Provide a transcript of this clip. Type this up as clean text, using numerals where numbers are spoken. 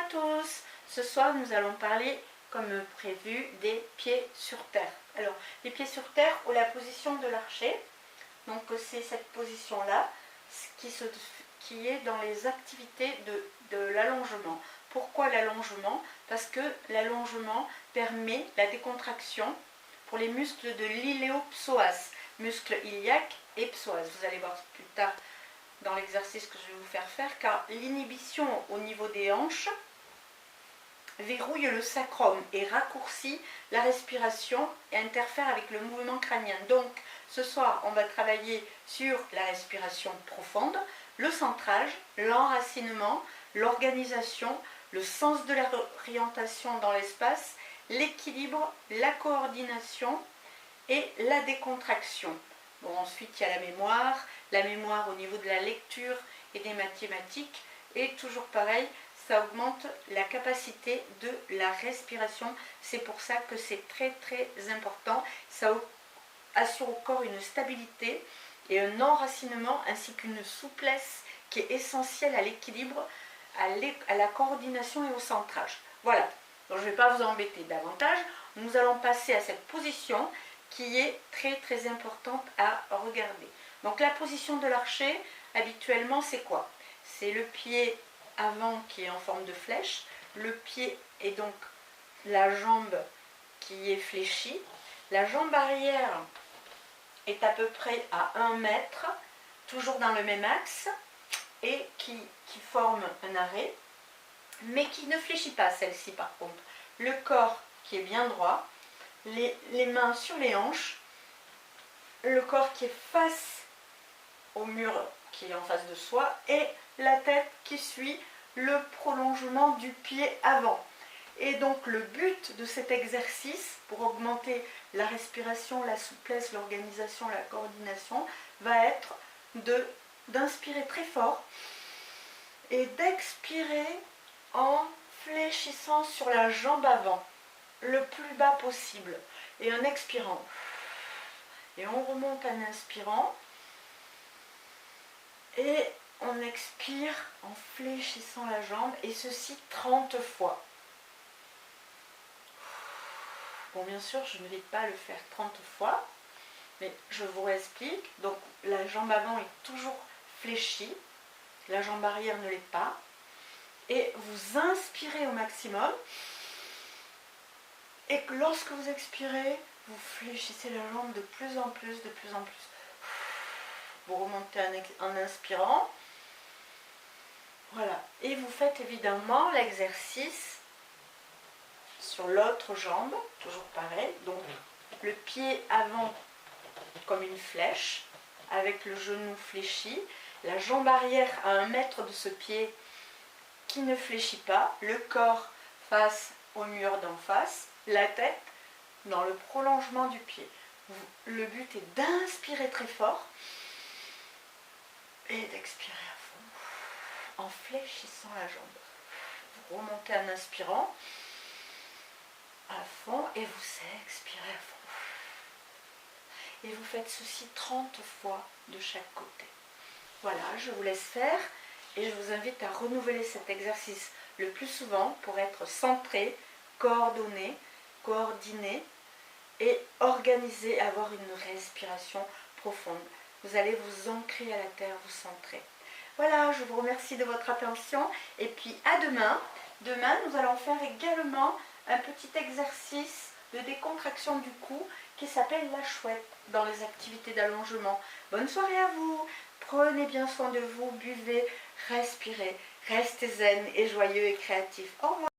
tous. Ce soir nous allons parler comme prévu des pieds sur terre. Alors les pieds sur terre ou la position de l'archer. Donc c'est cette position là qui est dans les activités de l'allongement. Pourquoi l'allongement? Parce que l'allongement permet la décontraction pour les muscles de l'iliopsoas, muscles iliaques et psoas. Vous allez voir plus tard dans l'exercice que je vais vous faire, car l'inhibition au niveau des hanches verrouille le sacrum et raccourcit la respiration et interfère avec le mouvement crânien. Donc ce soir on va travailler sur la respiration profonde, le centrage, l'enracinement, l'organisation, le sens de l'orientation dans l'espace, l'équilibre, la coordination et la décontraction. Bon, ensuite il y a la mémoire au niveau de la lecture et des mathématiques, et toujours pareil, ça augmente la capacité de la respiration. C'est pour ça que c'est très très important. Ça assure au corps une stabilité et un enracinement ainsi qu'une souplesse qui est essentielle à l'équilibre, à la coordination et au centrage. Voilà, donc je ne vais pas vous embêter davantage. Nous allons passer à cette position qui est très très importante à regarder. Donc la position de l'archer, habituellement c'est quoi? C'est le pied avant qui est en forme de flèche, le pied est donc la jambe qui est fléchie, la jambe arrière est à peu près à 1 mètre, toujours dans le même axe, et qui forme un arrêt, mais qui ne fléchit pas celle-ci par contre. Le corps qui est bien droit, les mains sur les hanches, le corps qui est face au mur qui est en face de soi, et la tête qui suit le prolongement du pied avant. Et donc le but de cet exercice, pour augmenter la respiration, la souplesse, l'organisation, la coordination, va être d'inspirer très fort et d'expirer en fléchissant sur la jambe avant, le plus bas possible, et en expirant. Et on remonte en inspirant, et on expire en fléchissant la jambe, et ceci 30 fois. Bon, bien sûr, je ne vais pas le faire 30 fois, mais je vous réexplique. Donc, la jambe avant est toujours fléchie, la jambe arrière ne l'est pas, et vous inspirez au maximum, et que lorsque vous expirez, vous fléchissez la jambe de plus en plus, de plus en plus. Vous remontez en inspirant. Voilà. Et vous faites évidemment l'exercice sur l'autre jambe, toujours pareil. Donc le pied avant comme une flèche, avec le genou fléchi, la jambe arrière à 1 mètre de ce pied qui ne fléchit pas, le corps face au mur d'en face, la tête dans le prolongement du pied. Le but est d'inspirer très fort et d'expirer à fond en fléchissant la jambe. Vous remontez en inspirant à fond et vous expirez à fond. Et vous faites ceci 30 fois de chaque côté. Voilà, je vous laisse faire et je vous invite à renouveler cet exercice le plus souvent pour être centré, coordonné, coordiné et organisé, avoir une respiration profonde. Vous allez vous ancrer à la terre, vous centrer. Voilà, je vous remercie de votre attention et puis à demain. Demain, nous allons faire également un petit exercice de décontraction du cou qui s'appelle la chouette dans les activités d'allongement. Bonne soirée à vous, prenez bien soin de vous, buvez, respirez, restez zen et joyeux et créatifs. Au revoir.